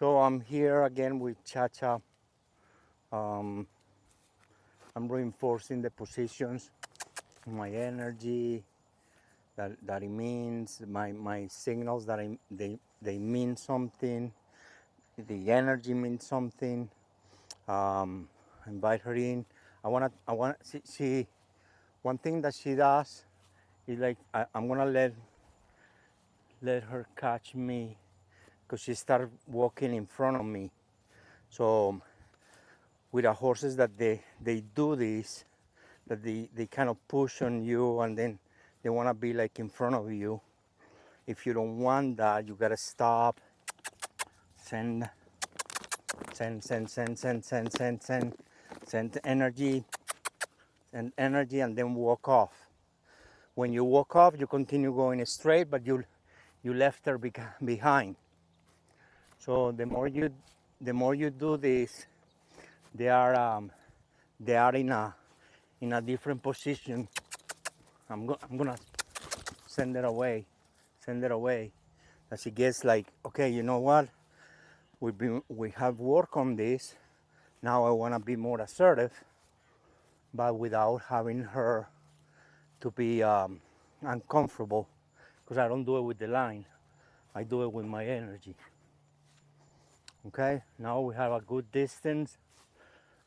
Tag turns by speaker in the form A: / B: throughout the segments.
A: So I'm here again with Cha-Cha. Um, I'm reinforcing the positions, my energy, that it means, my signals that they mean something, the energy means something. Invite her in. She one thing that she does is like, I'm gonna let her catch me because she started walking in front of me. So with the horses that they do this, that they kind of push on you and then they want to be like in front of you. If you don't want that, you gotta stop, send send energy, and then walk off. When you walk off, you continue going straight, but you left her behind. So the more you do this, they are in a different position. I'm gonna send it away, that she gets like, okay, you know what, we have work on this. Now I want to be more assertive, but without having her to be uncomfortable, because I don't do it with the line, I do it with my energy. Okay, now we have a good distance.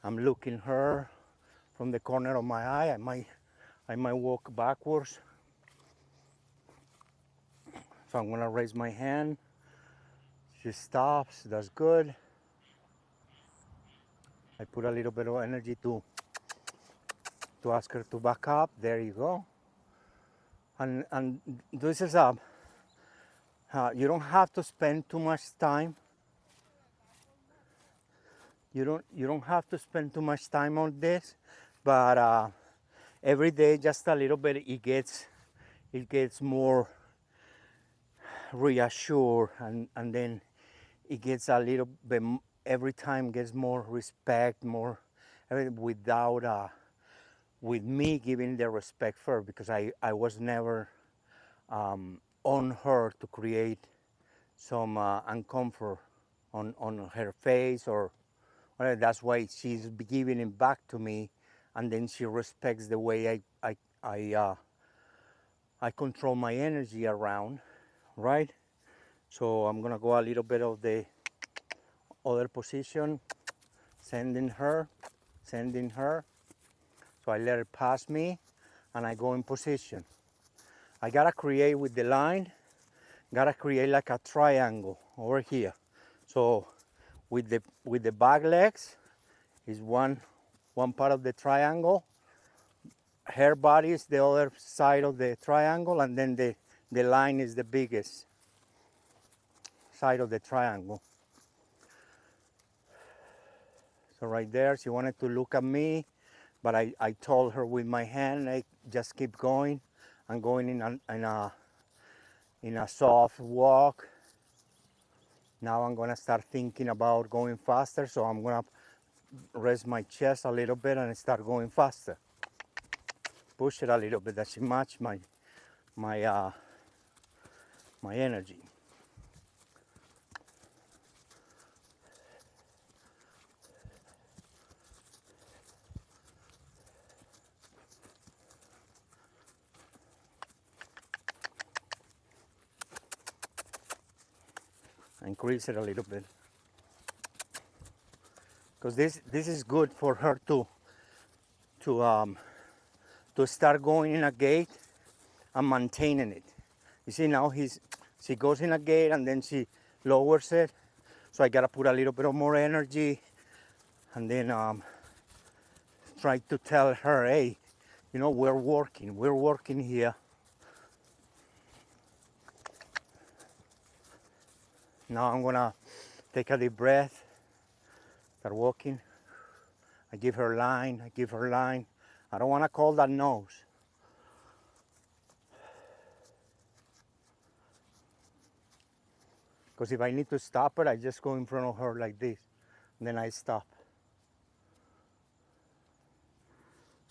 A: I'm looking her from the corner of my eye. I might walk backwards. So I'm gonna raise my hand. She stops, that's good. I put a little bit of energy to ask her to back up. There you go. And this is you don't have to spend too much time. You don't have to spend too much time on this, but every day just a little bit, it gets more reassured, and then it gets a little bit, every time gets more respect, more without with me giving the respect for her, because I was never on her to create some uncomfort on her face, or that's why she's giving it back to me, and then she respects the way I control my energy around, right? So I'm gonna go a little bit of the other position, sending her. So I let her pass me, and I go in position. I gotta create with the line, gotta create like a triangle over here. So with the back legs is one part of the triangle. Her body is the other side of the triangle, and then the line is the biggest side of the triangle. So right there, she wanted to look at me, but I told her with my hand, I just keep going. I'm going in a soft walk. Now I'm gonna start thinking about going faster, so I'm gonna rest my chest a little bit and start going faster. Push it a little bit, that she match my my energy. Increase it a little bit, because this is good for her to start going in a gait and maintaining it. You see, now she goes in a gait and then she lowers it, so I gotta put a little bit of more energy, and then try to tell her, hey, you know, we're working here. Now I'm gonna take a deep breath, start walking. I give her line. I don't want to call that nose. Because if I need to stop her, I just go in front of her like this, and then I stop.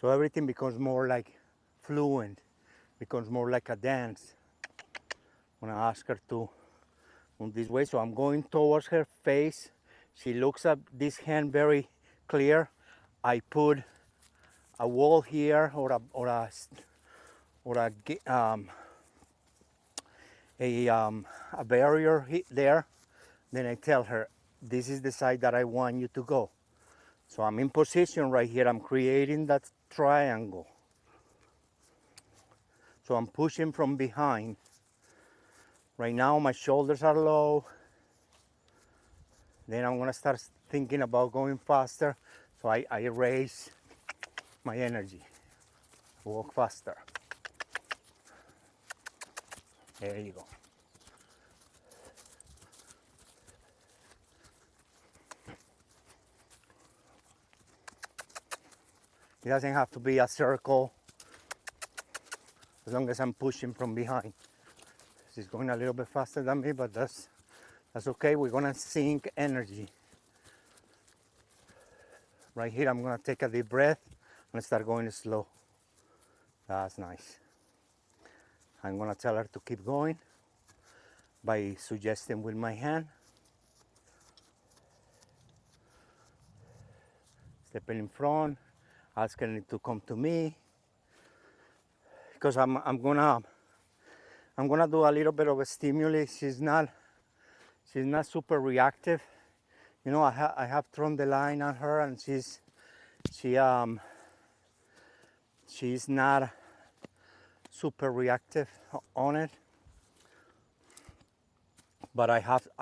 A: So everything becomes more like fluent, becomes more like a dance. When I ask her to this way. So I'm going towards her face. She looks at this hand very clear. I put a wall here or a barrier there. Then I tell her, this is the side that I want you to go. So I'm in position right here. I'm creating that triangle. So I'm pushing from behind. Right now my shoulders are low. Then I'm gonna start thinking about going faster. So I raise my energy, walk faster. There you go. It doesn't have to be a circle as long as I'm pushing from behind. She's going a little bit faster than me, but that's okay. We're gonna sink energy. Right here, I'm gonna take a deep breath and start going slow. That's nice. I'm gonna tell her to keep going by suggesting with my hand. Stepping in front, asking it to come to me. Because I'm gonna do a little bit of a stimuli. She's not super reactive. You know, I have thrown the line on her, and she's not super reactive on it. But I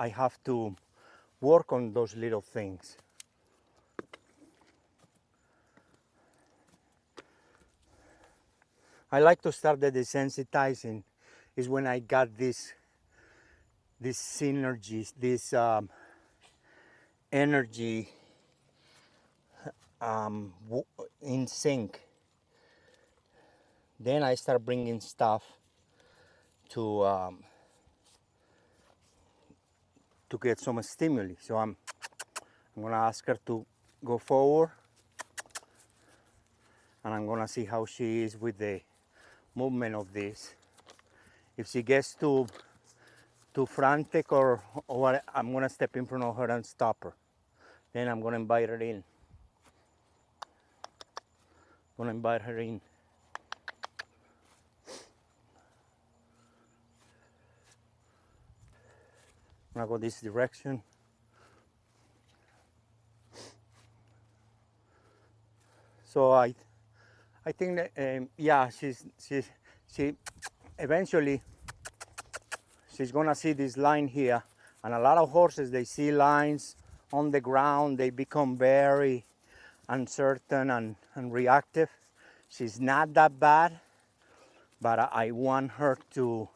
A: have to work on those little things. I like to start the desensitizing is when I got these synergies, this energy in sync. Then I start bringing stuff to get some stimuli. So I'm gonna ask her to go forward, and I'm gonna see how she is with the movement of this. If she gets too frantic or what, I'm gonna step in front of her and stop her. Then I'm gonna invite her in. I'm gonna invite her in. I'm gonna go this direction. So I think that yeah, she eventually she's gonna see this line here, and a lot of horses, they see lines on the ground, they become very uncertain and reactive. She's not that bad, but I want her to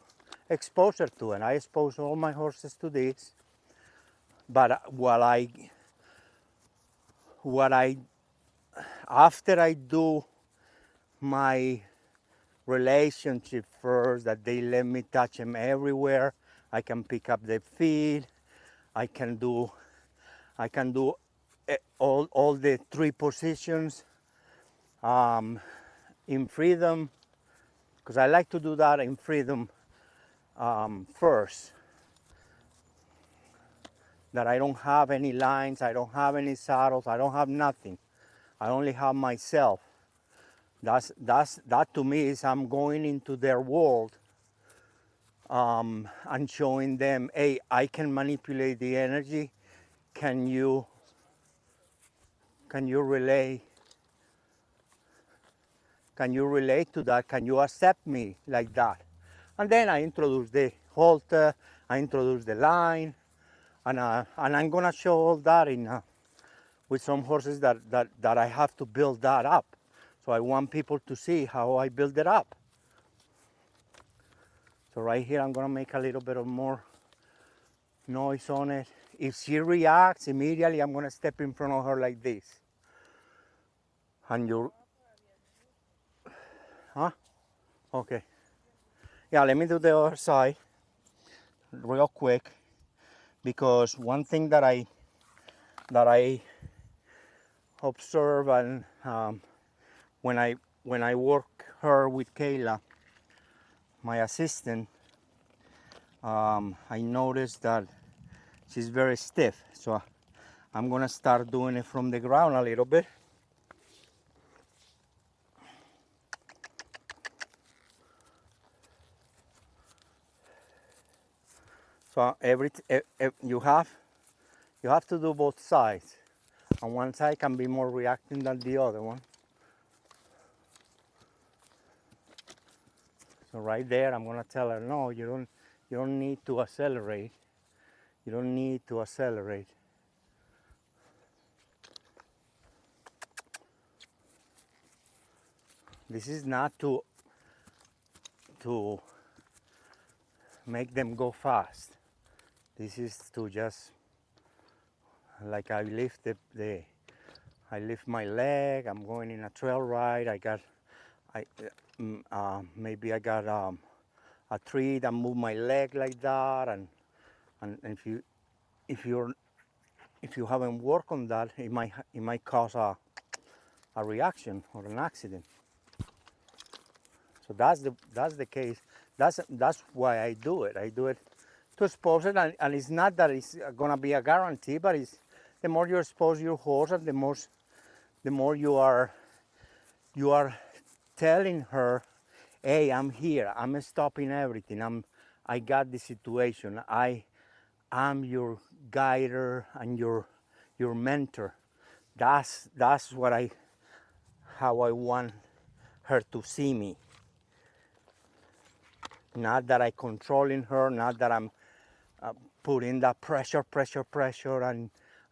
A: expose her to it. I expose all my horses to this, but after I do my relationship first, that they let me touch them everywhere, I can pick up the feed, I can do all the 3 positions in freedom, because I like to do that in freedom first. That I don't have any lines, I don't have any saddles, I don't have nothing. I only have myself. That to me is I'm going into their world and showing them, hey, I can manipulate the energy. Can you relate? Can you relate to that? Can you accept me like that? And then I introduce the halter, I introduce the line, and I'm gonna show all that with some horses that I have to build that up. So I want people to see how I build it up. So right here, I'm gonna make a little bit of more noise on it. If she reacts immediately, I'm gonna step in front of her like this. And you're, huh? Okay. Yeah, let me do the other side real quick, because one thing that I observe, and when I work her with Kayla, my assistant, I noticed that she's very stiff, so I'm gonna start doing it from the ground a little bit. So you have to do both sides. On one side can be more reacting than the other one. So right there, I'm gonna tell her, no, you don't need to accelerate. You don't need to accelerate. This is not to make them go fast. This is to just, like, I lift I lift my leg. I'm going in a trail ride. Maybe I got a tree that move my leg like that, and if you haven't worked on that, it might cause a reaction or an accident. So that's the case. That's why I do it. I do it to expose it, and it's not that it's gonna be a guarantee, but it's the more you expose your horse, and the more you are telling her, hey, I'm here. I'm stopping everything. I got the situation. I'm your guider and your mentor. That's how I want her to see me. Not that I controlling her, not that I'm putting that pressure,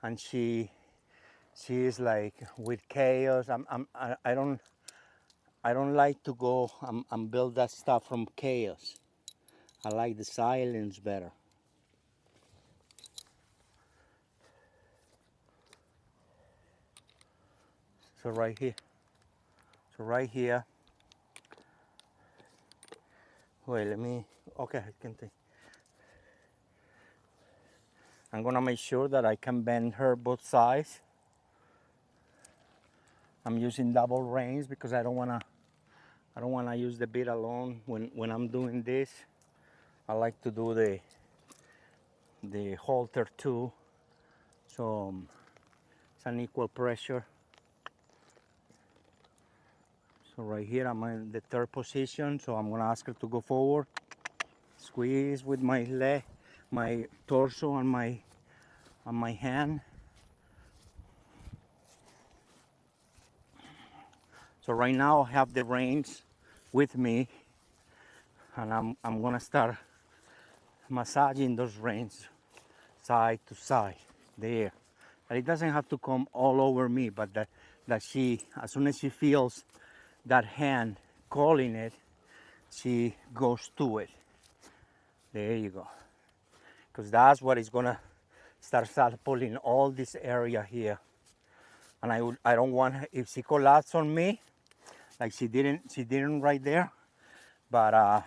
A: and she is like with chaos. I don't like to go and build that stuff from chaos. I like the silence better. So right here. Wait, okay, I can take. I'm gonna make sure that I can bend her both sides. I'm using double reins because I don't wanna use the bit alone when I'm doing this. I like to do the halter too, so it's an equal pressure. So right here I'm in the third position, so I'm gonna ask her to go forward, squeeze with my leg, my torso on my hand. So right now I have the reins with me, and I'm gonna start massaging those reins side to side there. And it doesn't have to come all over me, but that she, as soon as she feels that hand calling it, she goes to it. There you go. Because that's what is gonna start pulling all this area here. And I don't want her, if she collapses on me, like she didn't right there, but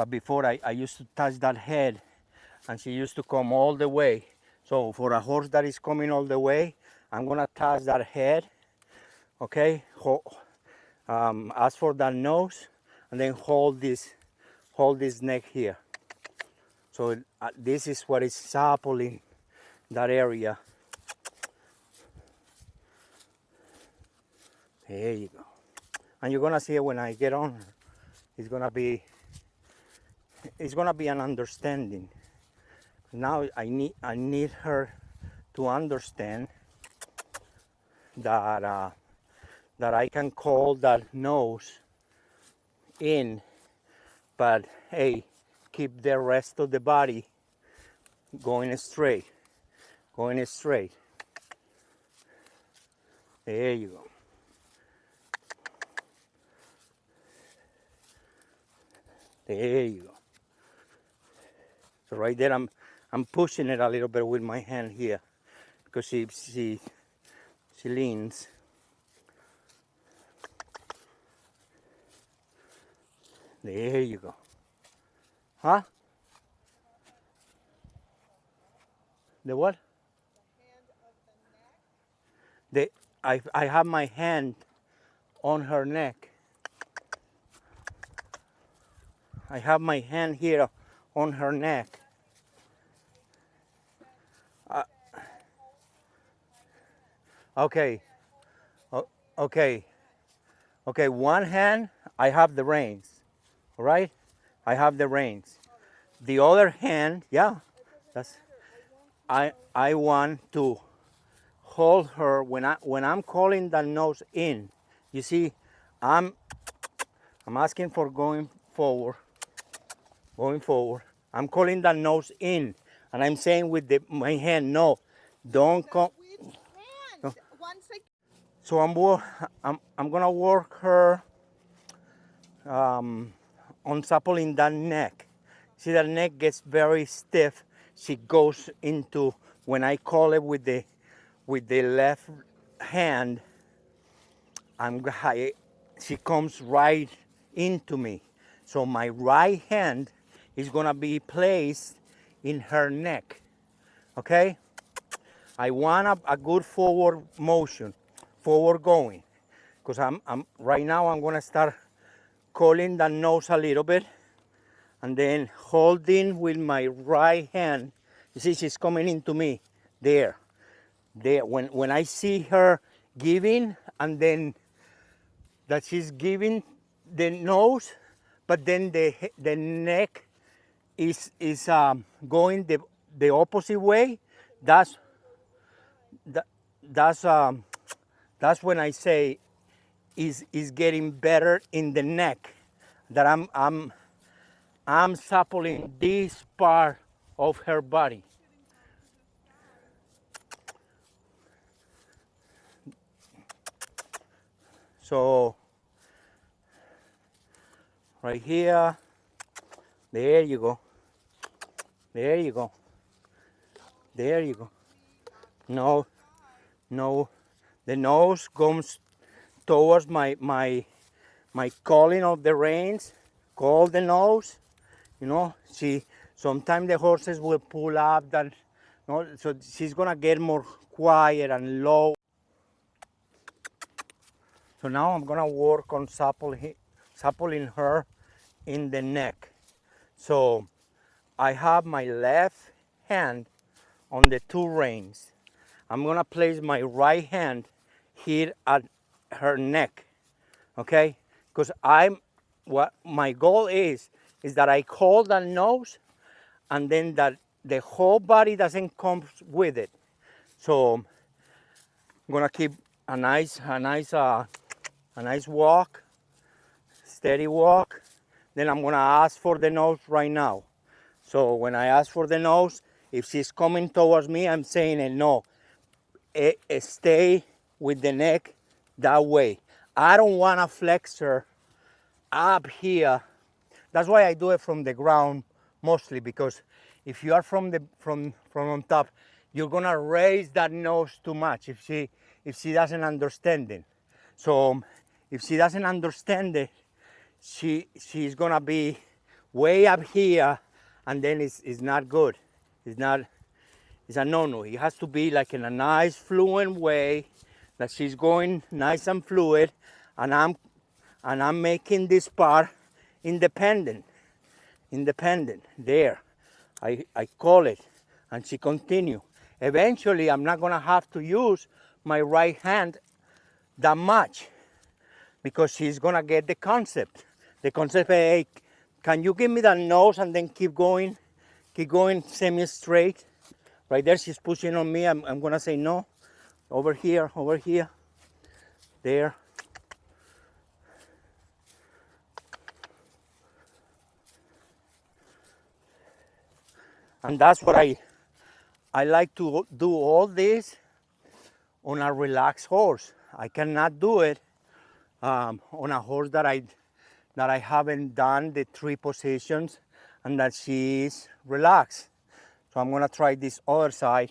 A: before I used to touch that head, and she used to come all the way. So for a horse that is coming all the way, I'm gonna touch that head, okay? As for that nose, and then hold this neck here. So this is what is sampling that area. There you go. And you're gonna see it when I get on her. It's gonna be an understanding. Now I need her to understand that that I can call that nose in, but hey, keep the rest of the body going straight. There you go. There you go. So right there, I'm pushing it a little bit with my hand here, because she leans. There you go. Huh? The what? I have my hand on her neck. I have my hand here on her neck. Okay, okay, okay. One hand, I have the reins, all right? I have the reins. The other hand, yeah, that's. I want to hold her when I'm calling the nose in. You see, I'm asking for going forward. I'm calling the nose in, and I'm saying with my hand, no, don't come. No. So I'm gonna work her on suppling that neck. See, that neck gets very stiff. She goes into when I call it with the left hand. She comes right into me. So my right hand is gonna be placed in her neck. Okay? I want a good forward motion, forward going. Because I'm right now I'm gonna start calling the nose a little bit and then holding with my right hand. You see, she's coming into me there. When I see her giving, and then that she's giving the nose, but then the neck is going the opposite way. That's that, that's when I say is getting better in the neck. That I'm suppling this part of her body. So right here, there you go. There you go. There you go. No, no. The nose comes towards my calling of the reins. Call the nose. You know, sometimes the horses will pull up that, you know, so she's gonna get more quiet and low. So now I'm gonna work on suppling her in the neck. So I have my left hand on the two reins. I'm gonna place my right hand here at her neck, okay? Because what my goal is that I call the nose, and then that the whole body doesn't come with it. So I'm gonna keep a nice walk, steady walk. Then I'm gonna ask for the nose right now. So when I ask for the nose, if she's coming towards me, I'm saying no, stay with the neck that way. I don't wanna flex her up here. That's why I do it from the ground mostly, because if you are from on top, you're gonna raise that nose too much if she doesn't understand it. So if she doesn't understand it, she's gonna be way up here, and then it's not good. It's a no-no. It has to be like in a nice fluent way, that she's going nice and fluid, and I'm making this part independent. There. I call it, and she continue. Eventually, I'm not gonna have to use my right hand that much, because she's gonna get the concept. The concept, hey, can you give me the nose and then keep going semi-straight? Right there, she's pushing on me. I'm gonna say no. Over here, there. And that's what I like to do all this on a relaxed horse. I cannot do it on a horse that I haven't done the 3 positions and that she is relaxed. So I'm gonna try this other side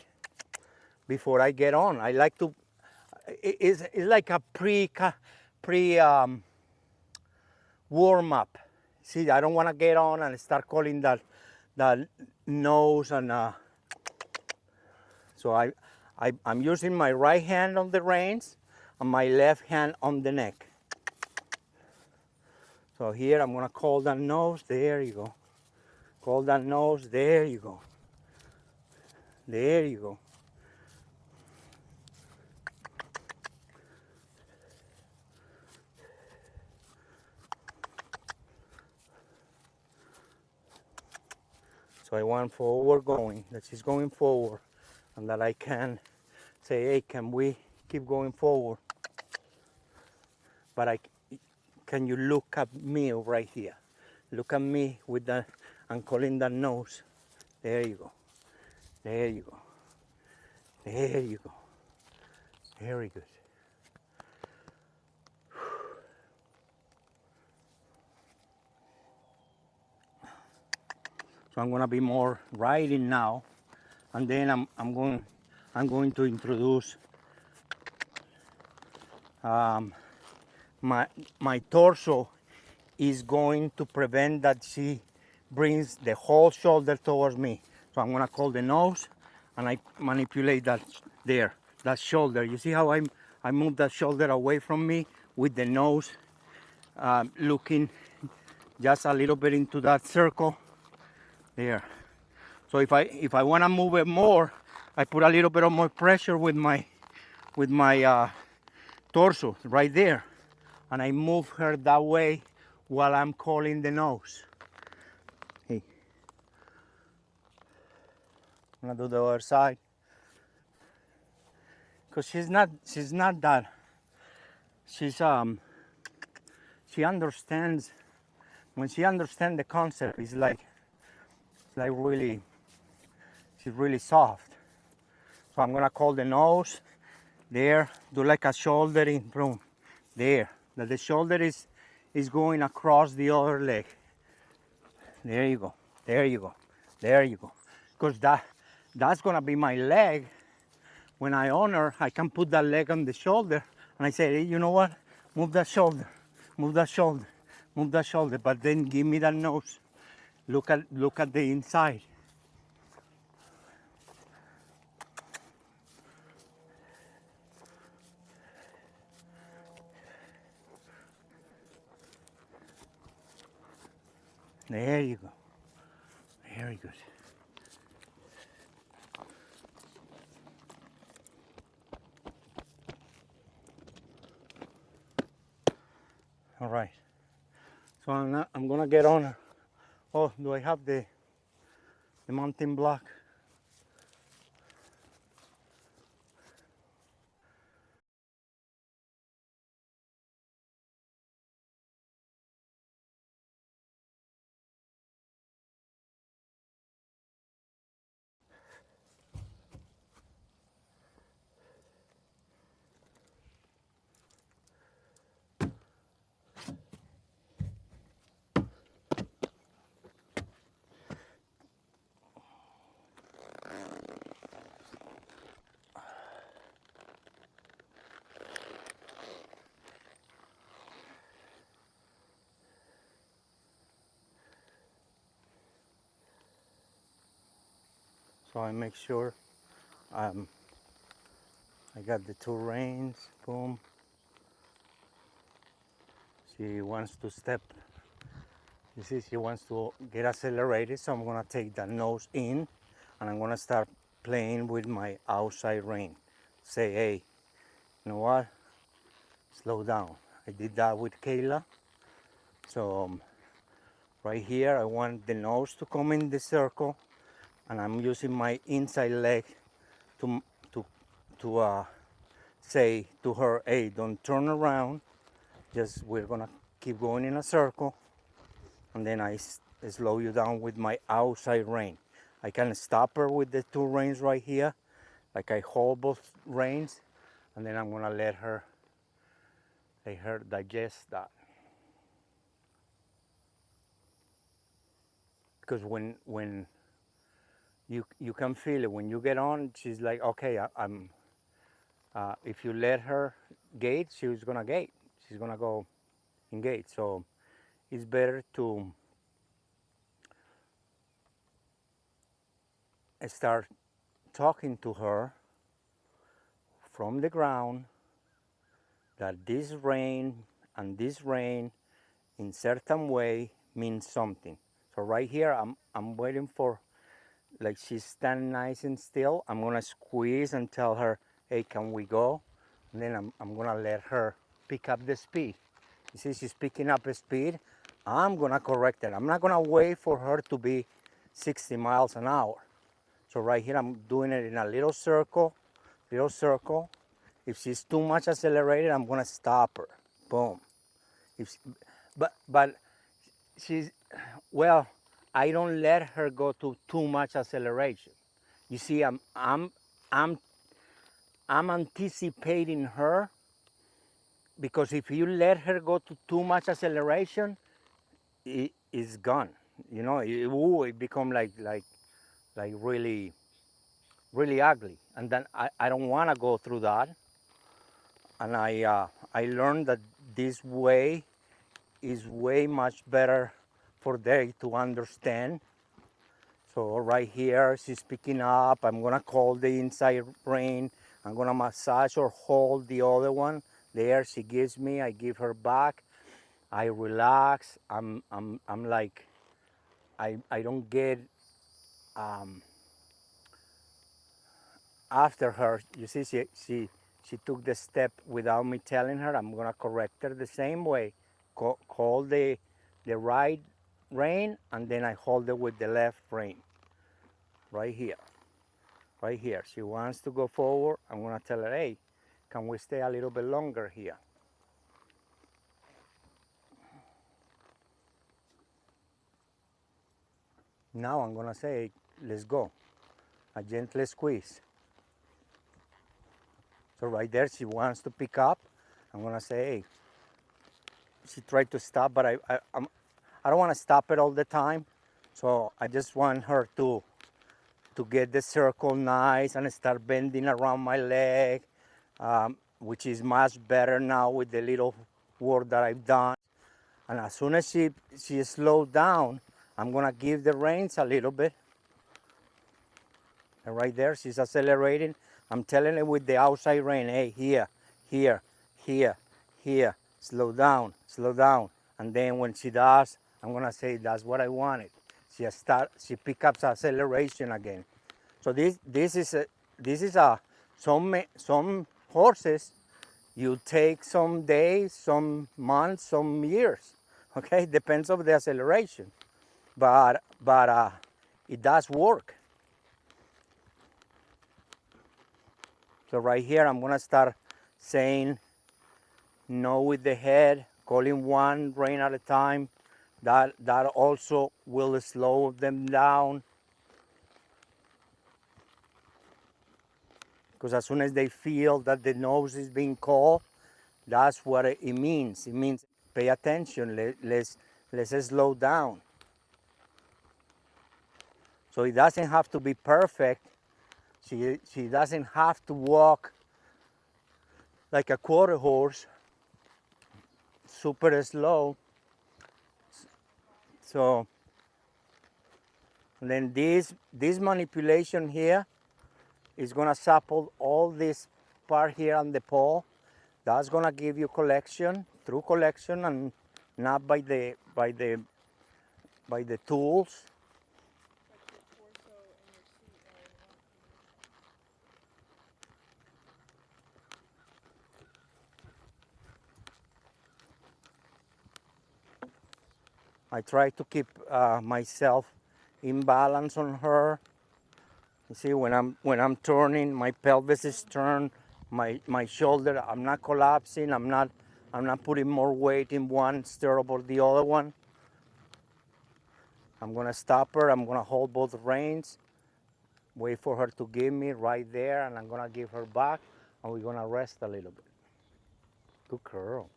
A: before I get on. I like to, it's like a pre warm up. See, I don't wanna get on and start calling that nose, and so I'm using my right hand on the reins and my left hand on the neck. So here I'm gonna call that nose. There you go. Call that nose. There you go. There you go. So I want forward going, that she's going forward, and that I can say, hey, can we keep going forward? But can you look at me right here? Look at me with that, I'm calling that nose. There you go. There you go. There you go. Very good. So I'm gonna be more riding now, and then I'm going to introduce my torso is going to prevent that she brings the whole shoulder towards me. So I'm gonna call the nose, and I manipulate that there, that shoulder. You see how I move that shoulder away from me with the nose looking just a little bit into that circle there. So if I want to move it more, I put a little bit of more pressure with my torso right there, and I move her that way while I'm calling the nose. Hey, I'm gonna do the other side, because she's not that, she understands. When she understands the concept, it's like really, she's really soft. So I'm gonna call the nose there, do like a shouldering from there, that the shoulder is going across the other leg. There you go. There you go. There you go. Because that's gonna be my leg. When I honor, I can put that leg on the shoulder, and I say, hey, you know what? Move that shoulder. Move that shoulder. Move that shoulder. But then give me that nose. Look at the inside. There you go. Very good. All right. So I'm gonna get on her. Oh, do I have the mountain block? So I make sure I got the two reins. Boom. She wants to step. You see, she wants to get accelerated, so I'm gonna take the nose in, and I'm gonna start playing with my outside rein. Say, hey, you know what? Slow down. I did that with Kayla. So right here, I want the nose to come in the circle, and I'm using my inside leg to say to her, hey, don't turn around. Just we're gonna keep going in a circle, and then I slow you down with my outside rein. I can stop her with the two reins right here, like I hold both reins, and then I'm gonna let her digest that. Because when you can feel it when you get on, she's like, okay, I'm. If you let her gate, she's gonna gate. She's gonna go in gate. So it's better to start talking to her from the ground, that this rain and this rain in certain way means something. So right here, I'm waiting for, like she's standing nice and still. I'm gonna squeeze and tell her, hey, can we go? And then I'm gonna let her pick up the speed. You see, she's picking up the speed. I'm gonna correct it. I'm not gonna wait for her to be 60 miles an hour. So right here, I'm doing it in a little circle, little circle. If she's too much accelerated, I'm gonna stop her. Boom. If, but she's, well, I don't let her go to too much acceleration. You see, I'm anticipating her, because if you let her go to too much acceleration, it's gone. You know, it become like really really ugly, and then I don't want to go through that. And I learned that this way is way much better for they to understand. So right here, she's picking up. I'm gonna call the inside rein. I'm gonna massage or hold the other one. There, she gives me. I give her back. I relax. I'm like, I don't get after her. You see, she took the step without me telling her. I'm gonna correct her the same way. Call the right rein, and then I hold it with the left rein. Right here. Right here. She wants to go forward. I'm gonna tell her, hey, can we stay a little bit longer here? Now I'm gonna say, let's go. A gentle squeeze. So right there, she wants to pick up. I'm gonna say, hey. She tried to stop, but I don't want to stop it all the time. So I just want her to get the circle nice and start bending around my leg, which is much better now with the little work that I've done. And as soon as she slowed down, I'm gonna give the reins a little bit. And right there, she's accelerating. I'm telling her with the outside rein, hey, here, here, here, here, slow down, slow down. And then when she does, I'm gonna say, that's what I wanted. She picks up acceleration again. So this is a some horses, you take some days, some months, some years. Okay, depends on the acceleration, but it does work. So right here, I'm gonna start saying no with the head, calling one rein at a time. That also will slow them down, because as soon as they feel that the nose is being called, that's what it means. It means pay attention, let's slow down. So it doesn't have to be perfect. She doesn't have to walk like a quarter horse, super slow. So then this manipulation here is gonna supple all this part here on the paw. That's gonna give you collection, true collection, and not by the tools. I try to keep myself in balance on her. You see, when I'm turning, my pelvis is turned, my shoulder. I'm not collapsing. I'm not putting more weight in one stirrup or the other one. I'm gonna stop her. I'm gonna hold both reins. Wait for her to give me right there, and I'm gonna give her back, and we're gonna rest a little bit. Good girl.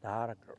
A: That a girl.